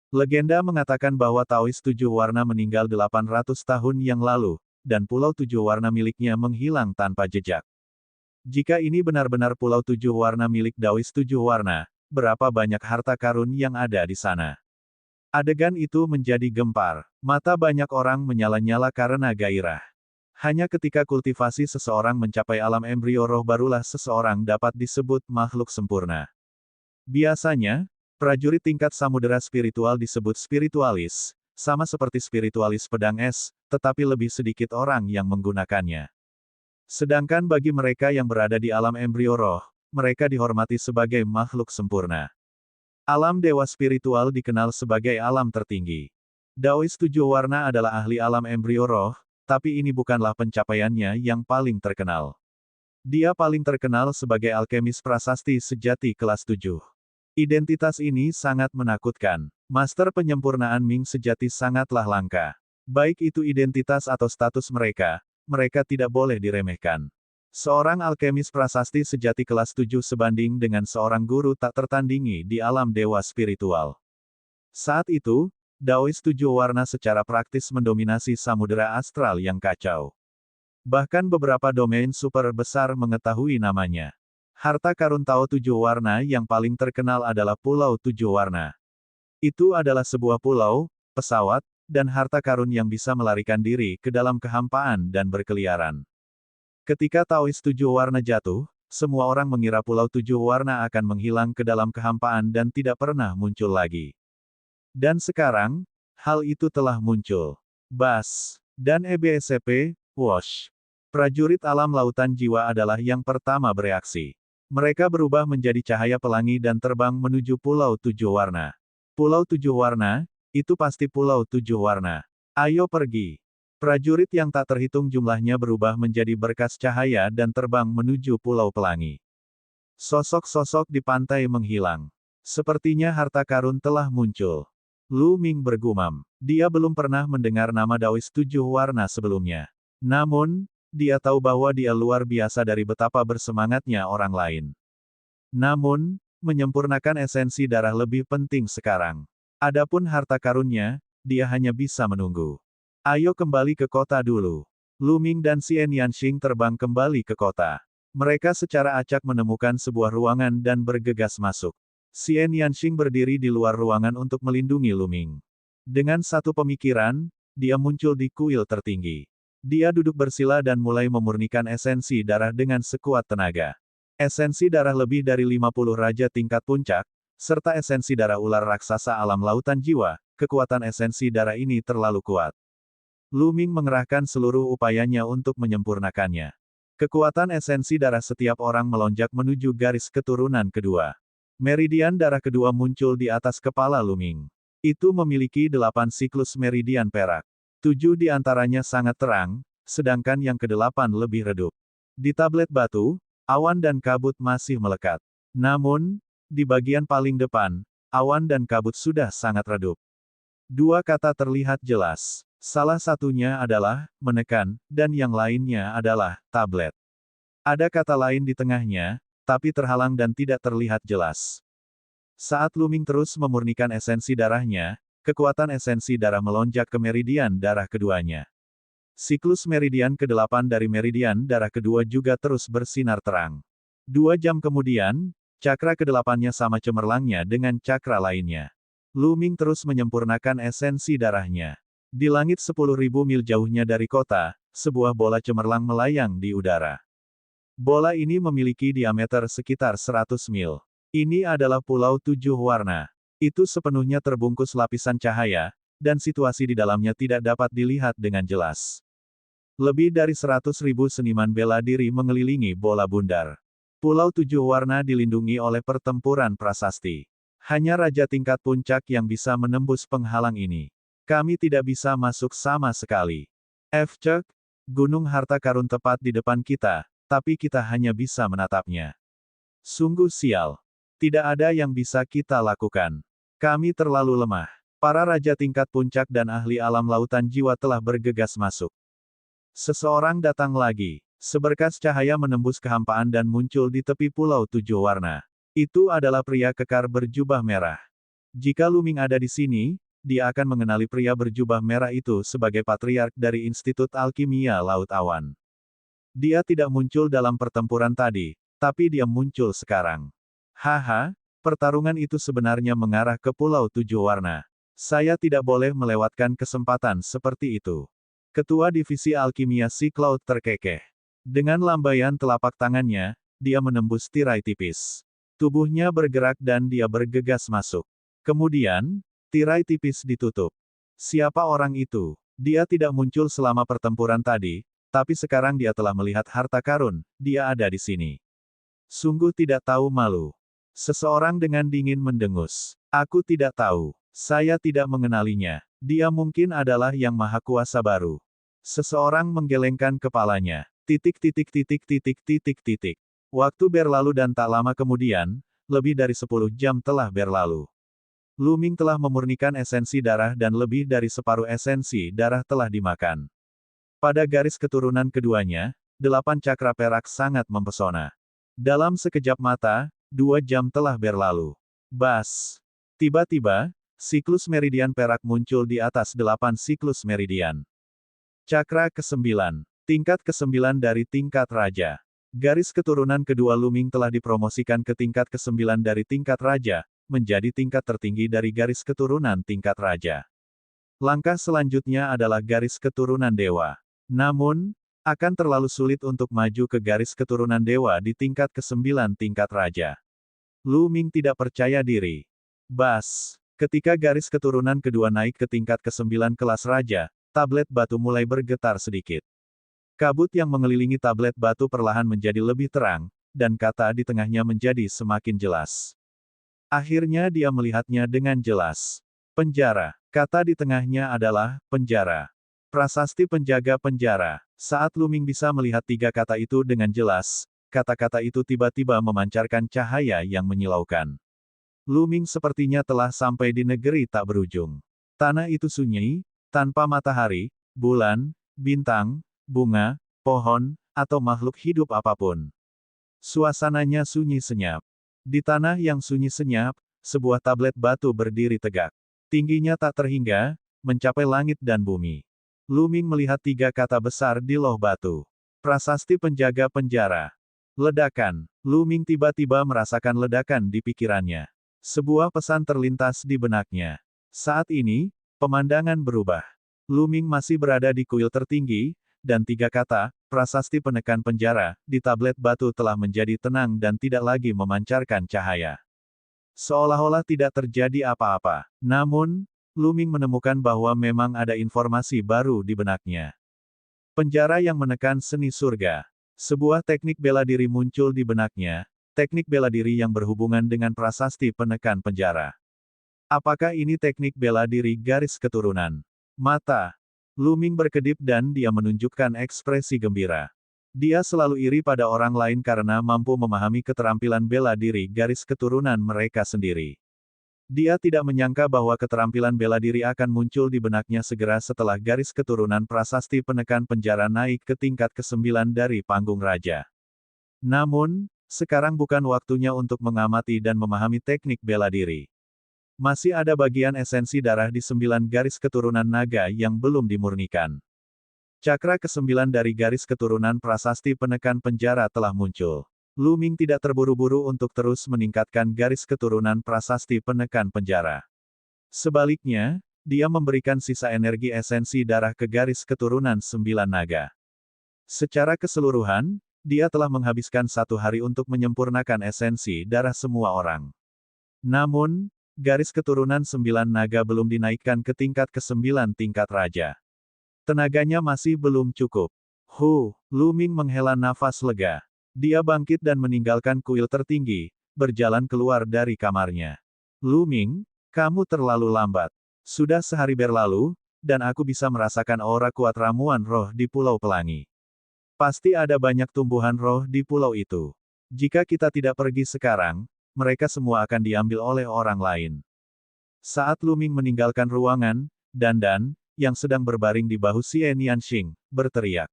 Legenda mengatakan bahwa Taois 7 warna meninggal 800 tahun yang lalu, dan pulau 7 warna miliknya menghilang tanpa jejak. Jika ini benar-benar pulau 7 warna milik Daois 7 warna, berapa banyak harta karun yang ada di sana? Adegan itu menjadi gempar. Mata banyak orang menyala-nyala karena gairah. Hanya ketika kultivasi seseorang mencapai alam embrio roh barulah seseorang dapat disebut makhluk sempurna. Biasanya, prajurit tingkat samudera spiritual disebut spiritualis, sama seperti spiritualis pedang es, tetapi lebih sedikit orang yang menggunakannya. Sedangkan bagi mereka yang berada di alam embrio roh, mereka dihormati sebagai makhluk sempurna. Alam dewa spiritual dikenal sebagai alam tertinggi. Daois 7 warna adalah ahli alam embrio roh, tapi ini bukanlah pencapaiannya yang paling terkenal. Dia paling terkenal sebagai alkemis prasasti sejati kelas 7. Identitas ini sangat menakutkan. Master penyempurnaan Ming sejati sangatlah langka. Baik itu identitas atau status mereka, mereka tidak boleh diremehkan. Seorang alkemis prasasti sejati kelas 7 sebanding dengan seorang guru tak tertandingi di alam dewa spiritual. Saat itu, Daois 7 warna secara praktis mendominasi samudera astral yang kacau. Bahkan beberapa domain super besar mengetahui namanya. Harta karun Tao 7 warna yang paling terkenal adalah Pulau 7 warna. Itu adalah sebuah pulau, pesawat, dan harta karun yang bisa melarikan diri ke dalam kehampaan dan berkeliaran. Ketika Taois 7 warna jatuh, semua orang mengira Pulau 7 warna akan menghilang ke dalam kehampaan dan tidak pernah muncul lagi. Dan sekarang, hal itu telah muncul. Bas. Dan EBSCP, Wash. Prajurit alam lautan jiwa adalah yang pertama bereaksi. Mereka berubah menjadi cahaya pelangi dan terbang menuju Pulau Tujuh Warna. Pulau Tujuh Warna, itu pasti Pulau Tujuh Warna. Ayo pergi. Prajurit yang tak terhitung jumlahnya berubah menjadi berkas cahaya dan terbang menuju Pulau Pelangi. Sosok-sosok di pantai menghilang. Sepertinya harta karun telah muncul. Lu Ming bergumam. Dia belum pernah mendengar nama Daois Tujuh Warna sebelumnya. Namun, dia tahu bahwa dia luar biasa dari betapa bersemangatnya orang lain. Namun, menyempurnakan esensi darah lebih penting sekarang. Adapun harta karunnya, dia hanya bisa menunggu. Ayo kembali ke kota dulu. Lu Ming dan Xian Yanxing terbang kembali ke kota. Mereka secara acak menemukan sebuah ruangan dan bergegas masuk. Xian Yanxing berdiri di luar ruangan untuk melindungi Lu Ming. Dengan satu pemikiran, dia muncul di kuil tertinggi. Dia duduk bersila dan mulai memurnikan esensi darah dengan sekuat tenaga. Esensi darah lebih dari 50 raja tingkat puncak, serta esensi darah ular raksasa alam lautan jiwa, kekuatan esensi darah ini terlalu kuat. Lu Ming mengerahkan seluruh upayanya untuk menyempurnakannya. Kekuatan esensi darah setiap orang melonjak menuju garis keturunan kedua. Meridian darah kedua muncul di atas kepala Lu Ming. Itu memiliki 8 siklus meridian perak. 7 di antaranya sangat terang, sedangkan yang ke-8 lebih redup. Di tablet batu, awan dan kabut masih melekat. Namun, di bagian paling depan, awan dan kabut sudah sangat redup. Dua kata terlihat jelas. Salah satunya adalah menekan, dan yang lainnya adalah tablet. Ada kata lain di tengahnya, tapi terhalang dan tidak terlihat jelas. Saat Lu Ming terus memurnikan esensi darahnya, kekuatan esensi darah melonjak ke meridian darah keduanya. Siklus meridian ke-8 dari meridian darah kedua juga terus bersinar terang. 2 jam kemudian, cakra ke-8-nya sama cemerlangnya dengan cakra lainnya. Lu Ming terus menyempurnakan esensi darahnya. Di langit 10.000 mil jauhnya dari kota, sebuah bola cemerlang melayang di udara. Bola ini memiliki diameter sekitar 100 mil. Ini adalah Pulau Tujuh Warna. Itu sepenuhnya terbungkus lapisan cahaya, dan situasi di dalamnya tidak dapat dilihat dengan jelas. Lebih dari 100.000 seniman bela diri mengelilingi bola bundar. Pulau Tujuh Warna dilindungi oleh pertempuran prasasti. Hanya raja tingkat puncak yang bisa menembus penghalang ini. Kami tidak bisa masuk sama sekali. Cek, gunung harta karun tepat di depan kita, tapi kita hanya bisa menatapnya. Sungguh sial. Tidak ada yang bisa kita lakukan. Kami terlalu lemah. Para raja tingkat puncak dan ahli alam lautan jiwa telah bergegas masuk. Seseorang datang lagi. Seberkas cahaya menembus kehampaan dan muncul di tepi Pulau Tujuh Warna. Itu adalah pria kekar berjubah merah. Jika Lu Ming ada di sini, dia akan mengenali pria berjubah merah itu sebagai patriark dari Institut Alkimia Laut Awan. Dia tidak muncul dalam pertempuran tadi, tapi dia muncul sekarang. Haha, pertarungan itu sebenarnya mengarah ke Pulau Tujuh Warna. Saya tidak boleh melewatkan kesempatan seperti itu. Ketua Divisi Alkimia Si Cloud terkekeh. Dengan lambaian telapak tangannya, dia menembus tirai tipis. Tubuhnya bergerak dan dia bergegas masuk. Kemudian, tirai tipis ditutup. Siapa orang itu? Dia tidak muncul selama pertempuran tadi, tapi sekarang dia telah melihat harta karun, dia ada di sini. Sungguh tidak tahu malu. Seseorang dengan dingin mendengus. Aku tidak tahu. Saya tidak mengenalinya. Dia mungkin adalah yang maha kuasa baru. Seseorang menggelengkan kepalanya. Titik titik titik titik titik titik. Waktu berlalu dan tak lama kemudian, lebih dari 10 jam telah berlalu. Lu Ming telah memurnikan esensi darah dan lebih dari separuh esensi darah telah dimakan. Pada garis keturunan keduanya, 8 cakra perak sangat mempesona. Dalam sekejap mata, 2 jam telah berlalu. Bas! Tiba-tiba, siklus meridian perak muncul di atas 8 siklus meridian. Cakra ke-9. Tingkat ke-9 dari tingkat raja. Garis keturunan kedua Lu Ming telah dipromosikan ke tingkat ke-9 dari tingkat raja, menjadi tingkat tertinggi dari garis keturunan tingkat raja. Langkah selanjutnya adalah garis keturunan dewa. Namun, akan terlalu sulit untuk maju ke garis keturunan dewa di tingkat ke-9 tingkat raja. Lu Ming tidak percaya diri. Bas! Ketika garis keturunan kedua naik ke tingkat ke-9 kelas raja, tablet batu mulai bergetar sedikit. Kabut yang mengelilingi tablet batu perlahan menjadi lebih terang, dan kata di tengahnya menjadi semakin jelas. Akhirnya dia melihatnya dengan jelas. Penjara. Kata di tengahnya adalah penjara. Prasasti penjaga penjara. Saat Lu Ming bisa melihat tiga kata itu dengan jelas, kata-kata itu tiba-tiba memancarkan cahaya yang menyilaukan. Lu Ming sepertinya telah sampai di negeri tak berujung. Tanah itu sunyi, tanpa matahari, bulan, bintang, bunga, pohon, atau makhluk hidup apapun. Suasananya sunyi senyap. Di tanah yang sunyi senyap, sebuah tablet batu berdiri tegak. Tingginya tak terhingga, mencapai langit dan bumi. Lu Ming melihat tiga kata besar di loh batu. Prasasti penjaga penjara. Ledakan. Lu Ming tiba-tiba merasakan ledakan di pikirannya. Sebuah pesan terlintas di benaknya. Saat ini, pemandangan berubah. Lu Ming masih berada di kuil tertinggi, dan tiga kata, prasasti penekan penjara, di tablet batu telah menjadi tenang dan tidak lagi memancarkan cahaya. Seolah-olah tidak terjadi apa-apa. Namun, Lu Ming menemukan bahwa memang ada informasi baru di benaknya. Penjara yang menekan seni surga. Sebuah teknik bela diri muncul di benaknya, teknik bela diri yang berhubungan dengan prasasti penekan penjara. Apakah ini teknik bela diri garis keturunan? Mata Lu Ming berkedip dan dia menunjukkan ekspresi gembira. Dia selalu iri pada orang lain karena mampu memahami keterampilan bela diri garis keturunan mereka sendiri. Dia tidak menyangka bahwa keterampilan bela diri akan muncul di benaknya segera setelah garis keturunan prasasti penekan penjara naik ke tingkat ke-9 dari panggung raja. Namun, sekarang bukan waktunya untuk mengamati dan memahami teknik bela diri. Masih ada bagian esensi darah di 9 garis keturunan naga yang belum dimurnikan. Cakra ke-9 dari garis keturunan prasasti penekan penjara telah muncul. Lu Ming tidak terburu-buru untuk terus meningkatkan garis keturunan prasasti penekan penjara. Sebaliknya, dia memberikan sisa energi esensi darah ke garis keturunan 9 naga. Secara keseluruhan, dia telah menghabiskan 1 hari untuk menyempurnakan esensi darah semua orang. Namun, garis keturunan 9 naga belum dinaikkan ke tingkat ke-9 tingkat raja. Tenaganya masih belum cukup. Lu Ming menghela nafas lega. Dia bangkit dan meninggalkan kuil tertinggi, berjalan keluar dari kamarnya. Lu Ming, kamu terlalu lambat. Sudah sehari berlalu, dan aku bisa merasakan aura kuat ramuan roh di Pulau Pelangi. Pasti ada banyak tumbuhan roh di pulau itu. Jika kita tidak pergi sekarang, mereka semua akan diambil oleh orang lain. Saat Lu Ming meninggalkan ruangan, Dandan, yang sedang berbaring di bahu Xie Nianxing, berteriak.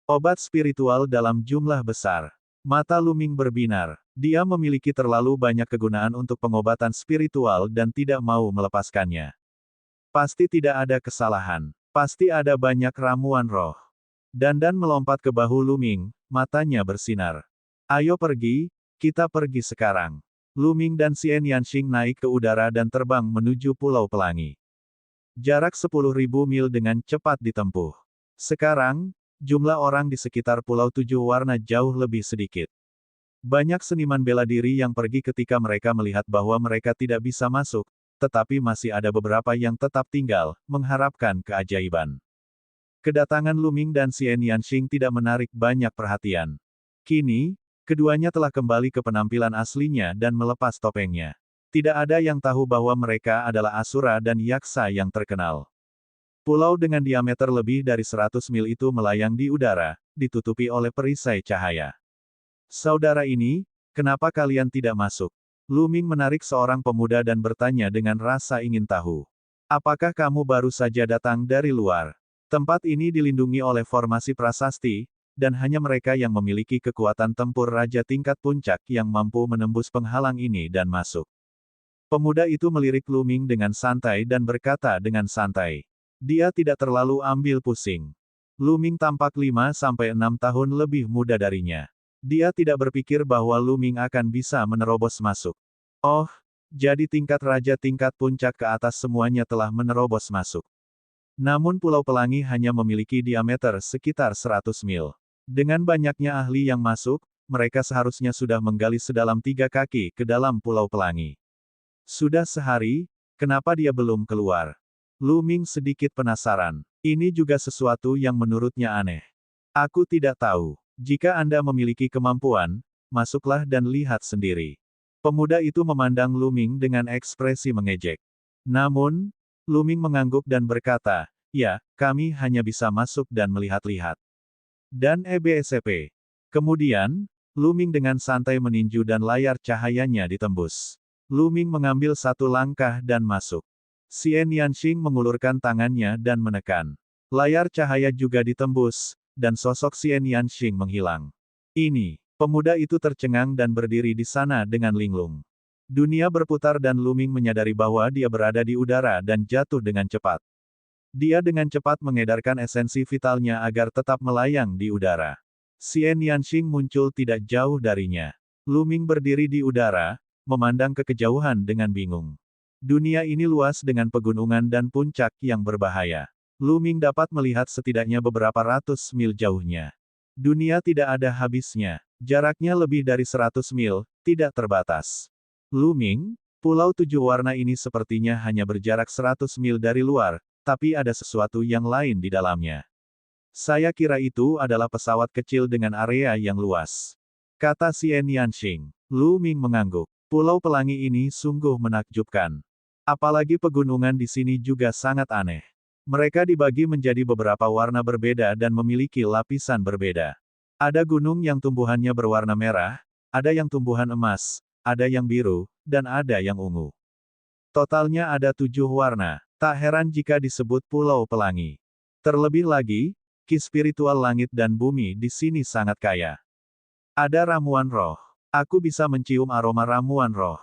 Obat spiritual dalam jumlah besar. Mata Lu Ming berbinar. Dia memiliki terlalu banyak kegunaan untuk pengobatan spiritual dan tidak mau melepaskannya. Pasti tidak ada kesalahan. Pasti ada banyak ramuan roh. Dandan melompat ke bahu Lu Ming, matanya bersinar. Ayo pergi, kita pergi sekarang. Lu Ming dan Xie Nianxing naik ke udara dan terbang menuju Pulau Pelangi. Jarak 10.000 mil dengan cepat ditempuh. Sekarang, jumlah orang di sekitar Pulau Tujuh Warna jauh lebih sedikit. Banyak seniman bela diri yang pergi ketika mereka melihat bahwa mereka tidak bisa masuk, tetapi masih ada beberapa yang tetap tinggal, mengharapkan keajaiban. Kedatangan Lu Ming dan Xie Nianxing tidak menarik banyak perhatian. Kini, keduanya telah kembali ke penampilan aslinya dan melepas topengnya. Tidak ada yang tahu bahwa mereka adalah Asura dan Yaksa yang terkenal. Pulau dengan diameter lebih dari 100 mil itu melayang di udara, ditutupi oleh perisai cahaya. Saudara ini, kenapa kalian tidak masuk? Lu Ming menarik seorang pemuda dan bertanya dengan rasa ingin tahu. Apakah kamu baru saja datang dari luar? Tempat ini dilindungi oleh formasi prasasti, dan hanya mereka yang memiliki kekuatan tempur raja tingkat puncak yang mampu menembus penghalang ini dan masuk. Pemuda itu melirik Lu Ming dengan santai dan berkata dengan santai. Dia tidak terlalu ambil pusing. Lu Ming tampak 5-6 tahun lebih muda darinya. Dia tidak berpikir bahwa Lu Ming akan bisa menerobos masuk. Oh, jadi tingkat raja tingkat puncak ke atas semuanya telah menerobos masuk. Namun Pulau Pelangi hanya memiliki diameter sekitar 100 mil. Dengan banyaknya ahli yang masuk, mereka seharusnya sudah menggali sedalam 3 kaki ke dalam Pulau Pelangi. Sudah sehari, kenapa dia belum keluar? Lu Ming sedikit penasaran. Ini juga sesuatu yang menurutnya aneh. Aku tidak tahu. Jika Anda memiliki kemampuan, masuklah dan lihat sendiri. Pemuda itu memandang Lu Ming dengan ekspresi mengejek. Namun, Lu Ming mengangguk dan berkata, "Ya, kami hanya bisa masuk dan melihat-lihat." Dan EBSP. Kemudian, Lu Ming dengan santai meninju dan layar cahayanya ditembus. Lu Ming mengambil satu langkah dan masuk. Xian Yanxing mengulurkan tangannya dan menekan. Layar cahaya juga ditembus, dan sosok Xian Yanxing menghilang. Ini, pemuda itu tercengang dan berdiri di sana dengan linglung. Dunia berputar dan Lu Ming menyadari bahwa dia berada di udara dan jatuh dengan cepat. Dia dengan cepat mengedarkan esensi vitalnya agar tetap melayang di udara. Xian Yanxing muncul tidak jauh darinya. Lu Ming berdiri di udara, memandang ke kejauhan dengan bingung. Dunia ini luas dengan pegunungan dan puncak yang berbahaya. Lu Ming dapat melihat setidaknya beberapa ratus mil jauhnya. Dunia tidak ada habisnya. Jaraknya lebih dari 100 mil, tidak terbatas. Lu Ming, pulau tujuh warna ini sepertinya hanya berjarak 100 mil dari luar, tapi ada sesuatu yang lain di dalamnya. Saya kira itu adalah pesawat kecil dengan area yang luas. Kata Xian Yanxing. Lu Ming mengangguk. Pulau pelangi ini sungguh menakjubkan. Apalagi pegunungan di sini juga sangat aneh. Mereka dibagi menjadi beberapa warna berbeda dan memiliki lapisan berbeda. Ada gunung yang tumbuhannya berwarna merah, ada yang tumbuhan emas, ada yang biru, dan ada yang ungu. Totalnya ada 7 warna. Tak heran jika disebut Pulau Pelangi. Terlebih lagi, ki spiritual langit dan bumi di sini sangat kaya. Ada ramuan roh. Aku bisa mencium aroma ramuan roh.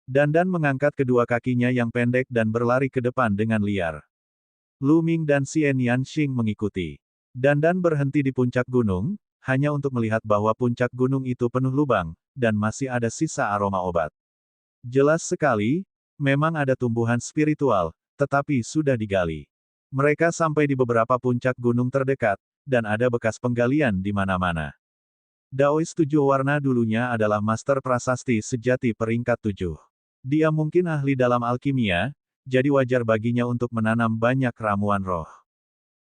Dandan mengangkat kedua kakinya yang pendek dan berlari ke depan dengan liar. Lu Ming dan Xian Yanxing mengikuti. Dandan berhenti di puncak gunung, hanya untuk melihat bahwa puncak gunung itu penuh lubang, dan masih ada sisa aroma obat. Jelas sekali, memang ada tumbuhan spiritual, tetapi sudah digali. Mereka sampai di beberapa puncak gunung terdekat, dan ada bekas penggalian di mana-mana. Daois tujuh warna dulunya adalah master prasasti sejati peringkat 7. Dia mungkin ahli dalam alkimia, jadi wajar baginya untuk menanam banyak ramuan roh.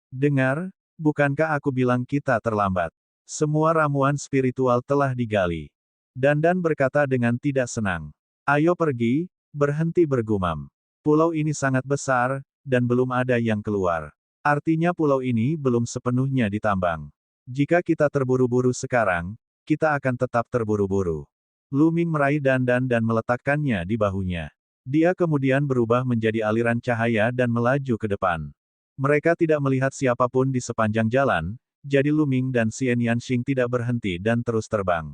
Dengar, bukankah aku bilang kita terlambat? Semua ramuan spiritual telah digali. Dandan berkata dengan tidak senang. Ayo pergi, berhenti bergumam. Pulau ini sangat besar, dan belum ada yang keluar. Artinya pulau ini belum sepenuhnya ditambang. Jika kita terburu-buru sekarang, kita akan tetap terburu-buru. Lu Ming meraih Dandan dan meletakkannya di bahunya. Dia kemudian berubah menjadi aliran cahaya dan melaju ke depan. Mereka tidak melihat siapapun di sepanjang jalan, jadi Lu Ming dan Xian Yanxing tidak berhenti dan terus terbang.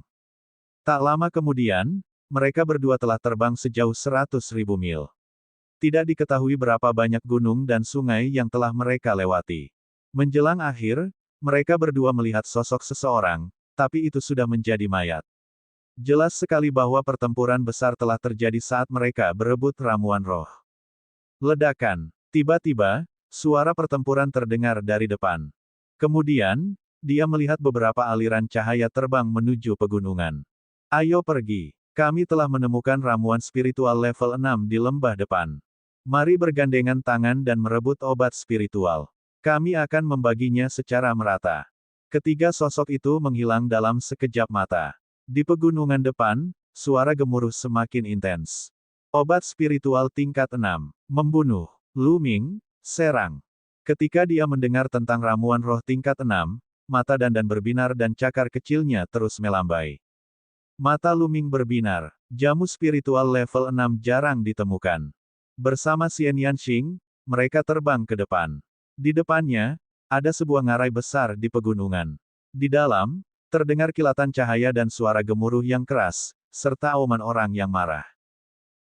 Tak lama kemudian, mereka berdua telah terbang sejauh 100.000 mil. Tidak diketahui berapa banyak gunung dan sungai yang telah mereka lewati. Menjelang akhir, mereka berdua melihat sosok seseorang, tapi itu sudah menjadi mayat. Jelas sekali bahwa pertempuran besar telah terjadi saat mereka berebut ramuan roh. Ledakan. Tiba-tiba, suara pertempuran terdengar dari depan. Kemudian, dia melihat beberapa aliran cahaya terbang menuju pegunungan. Ayo pergi. Kami telah menemukan ramuan spiritual level 6 di lembah depan. Mari bergandengan tangan dan merebut obat spiritual. Kami akan membaginya secara merata. Ketiga sosok itu menghilang dalam sekejap mata. Di pegunungan depan, suara gemuruh semakin intens. Obat spiritual tingkat 6. Membunuh. Lu Ming, serang. Ketika dia mendengar tentang ramuan roh tingkat 6, mata Dandan berbinar dan cakar kecilnya terus melambai. Mata Lu Ming berbinar. Jamu spiritual level 6 jarang ditemukan. Bersama Xian Yanxing, mereka terbang ke depan. Di depannya, ada sebuah ngarai besar di pegunungan. Di dalam, terdengar kilatan cahaya dan suara gemuruh yang keras, serta auman orang yang marah.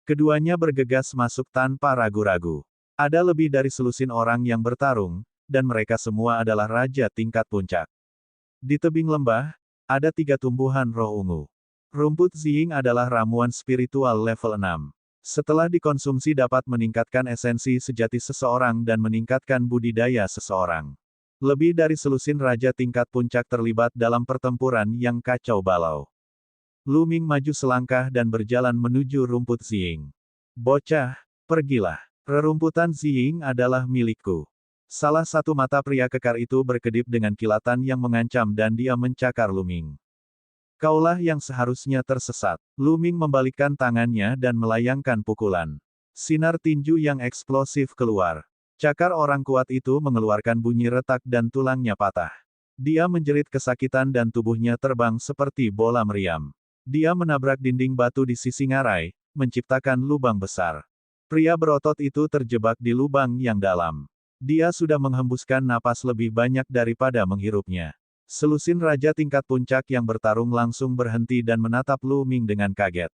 Keduanya bergegas masuk tanpa ragu-ragu. Ada lebih dari selusin orang yang bertarung, dan mereka semua adalah raja tingkat puncak. Di tebing lembah, ada 3 tumbuhan roh ungu. Rumput Ziying adalah ramuan spiritual level 6. Setelah dikonsumsi dapat meningkatkan esensi sejati seseorang dan meningkatkan budidaya seseorang. Lebih dari selusin raja tingkat puncak terlibat dalam pertempuran yang kacau balau. Lu Ming maju selangkah dan berjalan menuju rumput Ziying. Bocah, pergilah. Rerumputan Ziying adalah milikku. Salah satu mata pria kekar itu berkedip dengan kilatan yang mengancam dan dia mencakar Lu Ming. Kaulah yang seharusnya tersesat. Lu Ming membalikkan tangannya dan melayangkan pukulan. Sinar tinju yang eksplosif keluar. Cakar orang kuat itu mengeluarkan bunyi retak dan tulangnya patah. Dia menjerit kesakitan dan tubuhnya terbang seperti bola meriam. Dia menabrak dinding batu di sisi ngarai, menciptakan lubang besar. Pria berotot itu terjebak di lubang yang dalam. Dia sudah menghembuskan napas lebih banyak daripada menghirupnya. Selusin raja tingkat puncak yang bertarung langsung berhenti dan menatap Lu Ming dengan kaget.